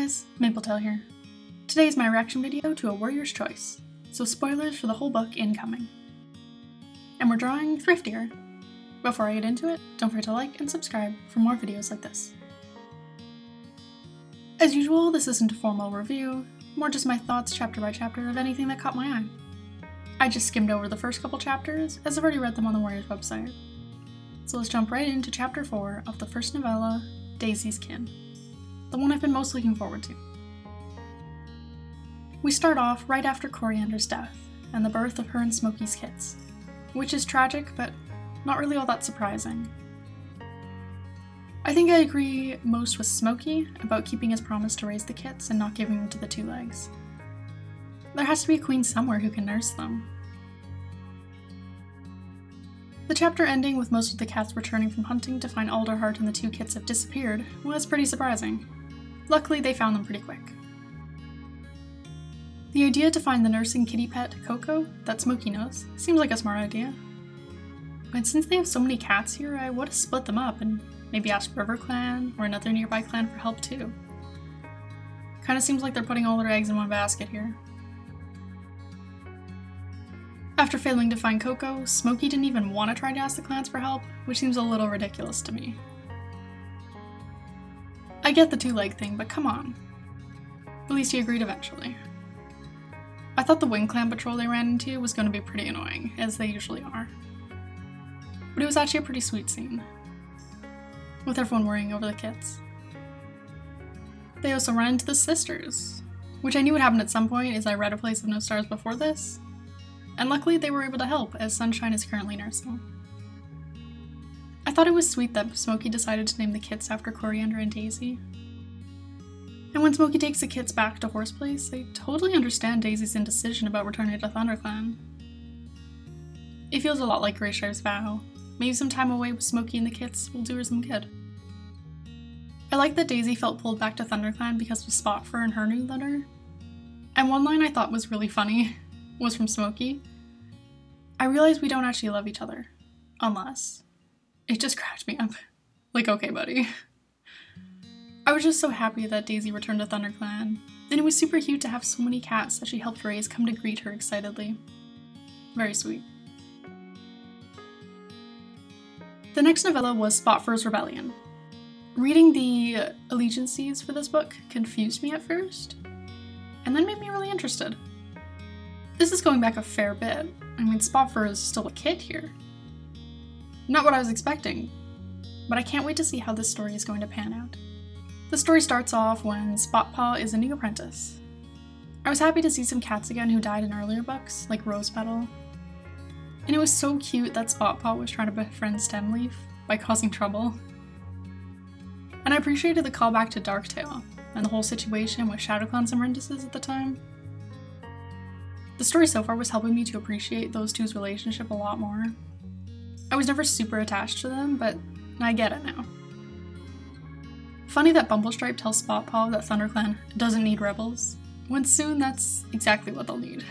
guys, Mapletail here. Today is my reaction video to A Warrior's Choice, so spoilers for the whole book incoming. And we're drawing Thriftier. Before I get into it, don't forget to like and subscribe for more videos like this. As usual, this isn't a formal review, more just my thoughts chapter by chapter of anything that caught my eye. I just skimmed over the first couple chapters, as I've already read them on the Warriors website. So let's jump right into chapter 4 of the first novella, Daisy's Kin. The one I've been most looking forward to. We start off right after Coriander's death, and the birth of her and Smokey's kids, which is tragic, but not really all that surprising. I think I agree most with Smokey about keeping his promise to raise the kits and not giving them to the two legs. There has to be a queen somewhere who can nurse them. The chapter ending with most of the cats returning from hunting to find Alderheart and the two kits have disappeared was pretty surprising. Luckily, they found them pretty quick. The idea to find the nursing kitty pet, Coco, that Smokey knows, seems like a smart idea. And since they have so many cats here, I would have split them up and maybe asked Riverclan or another nearby clan for help too. Kinda seems like they're putting all their eggs in one basket here. After failing to find Coco, Smokey didn't even want to try to ask the clans for help, which seems a little ridiculous to me. I get the two-leg thing, but come on. At least he agreed eventually. I thought the Wing Clan patrol they ran into was going to be pretty annoying, as they usually are. But it was actually a pretty sweet scene, with everyone worrying over the kits. They also ran into the sisters, which I knew would happen at some point as I read A Place of No Stars before this, and luckily they were able to help as Sunshine is currently nursing. I thought it was sweet that Smokey decided to name the kits after Coriander and Daisy. And when Smokey takes the kits back to Horseplace, I totally understand Daisy's indecision about returning to ThunderClan. It feels a lot like Grayshire's vow. Maybe some time away with Smokey and the kits will do her some good. I like that Daisy felt pulled back to ThunderClan because of Spotfur and her new litter. And one line I thought was really funny was from Smokey. I realize we don't actually love each other. Unless. It just cracked me up. Like, okay, buddy. I was just so happy that Daisy returned to ThunderClan, and it was super cute to have so many cats that she helped raise come to greet her excitedly. Very sweet. The next novella was Spotfur's Rebellion. Reading the allegiances for this book confused me at first, and then made me really interested. This is going back a fair bit. I mean, Spotfur is still a kid here. Not what I was expecting, but I can't wait to see how this story is going to pan out. The story starts off when Spotpaw is a new apprentice. I was happy to see some cats again who died in earlier books, like Rosepetal. And it was so cute that Spotpaw was trying to befriend Stemleaf by causing trouble. And I appreciated the callback to Darktail, and the whole situation with ShadowClan's apprentices at the time. The story so far was helping me to appreciate those two's relationship a lot more. I was never super attached to them, but I get it now. Funny that Bumblestripe tells Spotpaw that ThunderClan doesn't need rebels, when soon that's exactly what they'll need.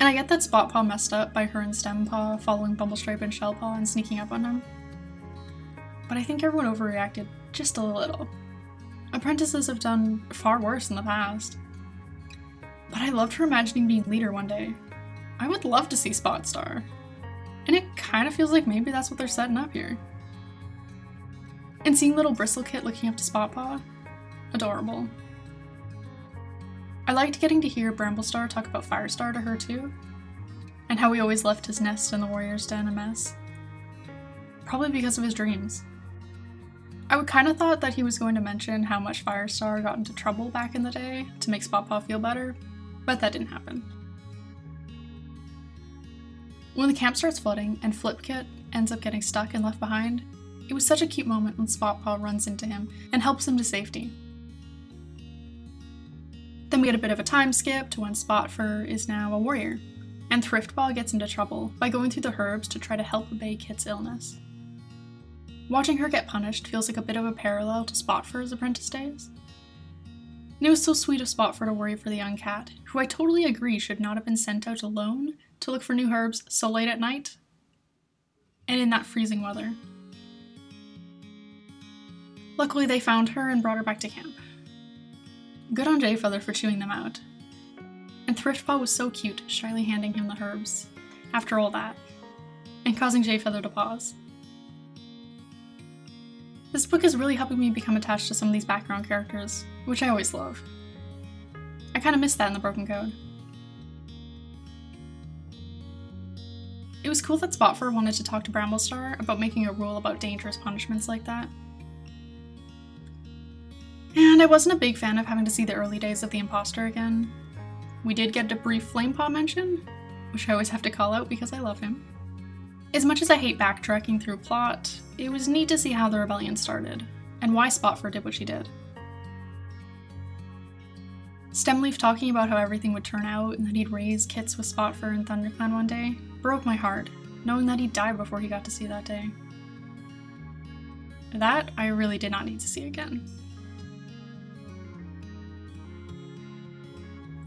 And I get that Spotpaw messed up by her and Stempaw following Bumblestripe and Shellpaw and sneaking up on him. But I think everyone overreacted just a little. Apprentices have done far worse in the past. But I loved her imagining being leader one day. I would love to see Spot star. And it kind of feels like maybe that's what they're setting up here. And seeing little Bristlekit looking up to Spotpaw, adorable. I liked getting to hear Bramblestar talk about Firestar to her too, and how he always left his nest in the warrior's den a mess. Probably because of his dreams. I would kind of thought that he was going to mention how much Firestar got into trouble back in the day to make Spotpaw feel better, but that didn't happen. When the camp starts flooding and Flipkit ends up getting stuck and left behind, it was such a cute moment when Spotpaw runs into him and helps him to safety. Then we get a bit of a time skip to when Spotfur is now a warrior, and Thriftball gets into trouble by going through the herbs to try to help obey Kit's illness. Watching her get punished feels like a bit of a parallel to Spotfur's apprentice days. And it was so sweet of Spotfur to worry for the young cat, who I totally agree should not have been sent out alone to look for new herbs so late at night, and in that freezing weather. Luckily, they found her and brought her back to camp. Good on Jayfeather for chewing them out. And Thriftpaw was so cute, shyly handing him the herbs, after all that, and causing Jayfeather to pause. This book is really helping me become attached to some of these background characters, which I always love. I kinda missed that in the Broken Code. It was cool that Spotfur wanted to talk to Bramblestar about making a rule about dangerous punishments like that. And I wasn't a big fan of having to see the early days of the imposter again. We did get a brief Flamepaw mention, which I always have to call out because I love him. As much as I hate backtracking through plot, it was neat to see how the rebellion started, and why Spotfur did what she did. Stemleaf talking about how everything would turn out and that he'd raise kits with Spotfur and ThunderClan one day broke my heart, knowing that he'd die before he got to see that day. That I really did not need to see again.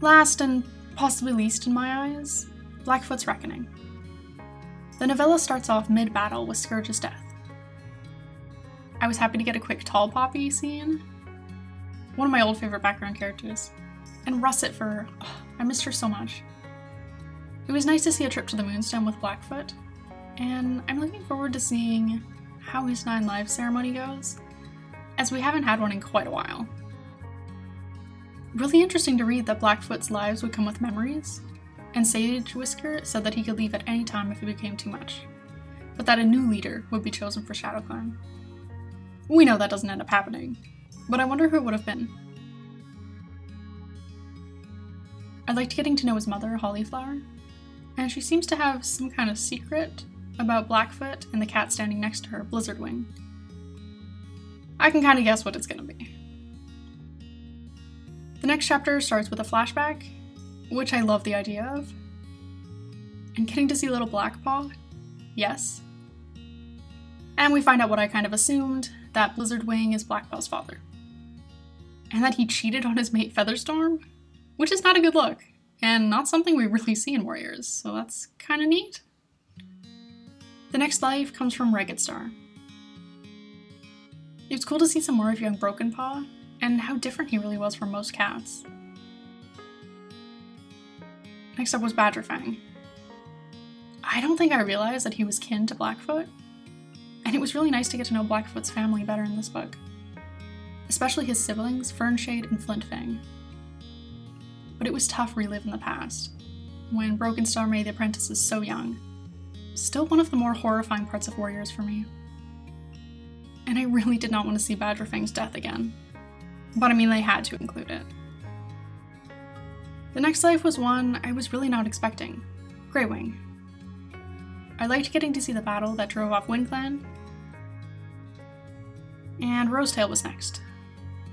Last, and possibly least in my eyes, Blackfoot's Reckoning. The novella starts off mid-battle with Scourge's death. I was happy to get a quick Tall Poppy scene, one of my old favorite background characters, and Russet for, I missed her so much. It was nice to see a trip to the Moonstone with Blackfoot, and I'm looking forward to seeing how his 9 Lives ceremony goes, as we haven't had one in quite a while. Really interesting to read that Blackfoot's lives would come with memories, and Sage Whisker said that he could leave at any time if it became too much, but that a new leader would be chosen for ShadowClan. We know that doesn't end up happening, but I wonder who it would have been. I liked getting to know his mother, Hollyflower, and she seems to have some kind of secret about Blackfoot and the cat standing next to her, Blizzardwing. I can kind of guess what it's gonna be. The next chapter starts with a flashback, which I love the idea of. And getting to see little Blackpaw? Yes. And we find out what I kind of assumed, that Blizzardwing is Blackpaw's father. And that he cheated on his mate Featherstorm, which is not a good look, and not something we really see in Warriors, so that's kinda neat. The next life comes from Ragged Star. It was cool to see some more of young Brokenpaw, and how different he really was from most cats. Next up was Badgerfang. I don't think I realized that he was kin to Blackfoot, and it was really nice to get to know Blackfoot's family better in this book, especially his siblings, Fernshade and Flintfang. But it was tough reliving the past, when Brokenstar made the apprentices so young. Still one of the more horrifying parts of Warriors for me. And I really did not want to see Badgerfang's death again. But I mean, they had to include it. The next life was one I was really not expecting, Greywing. I liked getting to see the battle that drove off WindClan, and Rosetail was next.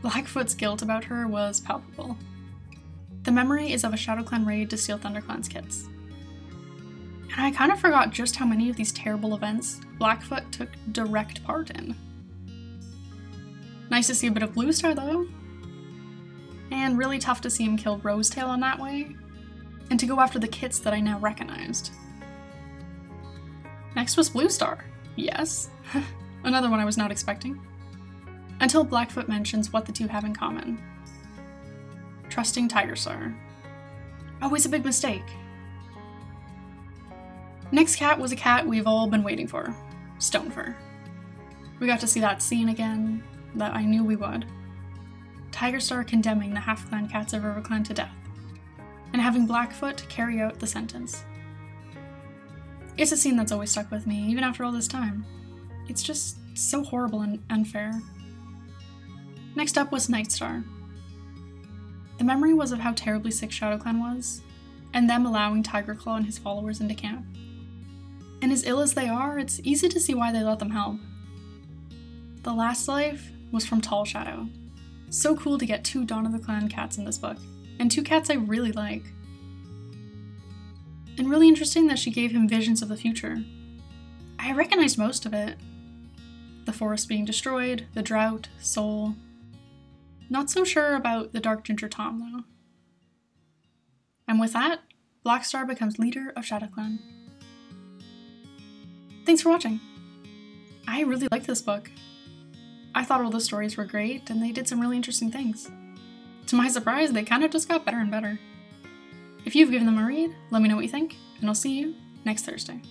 Blackfoot's guilt about her was palpable. The memory is of a ShadowClan raid to steal ThunderClan's kits. And I kind of forgot just how many of these terrible events Blackfoot took direct part in. Nice to see a bit of Bluestar though. And really tough to see him kill Rosetail in that way, and to go after the kits that I now recognized. Next was Bluestar. Yes, another one I was not expecting. Until Blackfoot mentions what the two have in common. Trusting Tigerstar. Always a big mistake. Next cat was a cat we've all been waiting for, Stonefur. We got to see that scene again, that I knew we would. Tigerstar condemning the half-clan cats of Riverclan to death, and having Blackfoot carry out the sentence. It's a scene that's always stuck with me, even after all this time. It's just so horrible and unfair. Next up was Nightstar. The memory was of how terribly sick ShadowClan was, and them allowing Tigerclaw and his followers into camp. And as ill as they are, it's easy to see why they let them help. The last life was from Tall Shadow. So cool to get 2 Dawn of the Clan cats in this book, and 2 cats I really like. And really interesting that she gave him visions of the future. I recognized most of it. The forest being destroyed, the drought, Soul. Not so sure about the Dark Ginger Tom though. And with that, Blackstar becomes leader of ShadowClan. Thanks for watching. I really like this book. I thought all the stories were great, and they did some really interesting things. To my surprise, they kind of just got better and better. If you've given them a read, let me know what you think, and I'll see you next Thursday.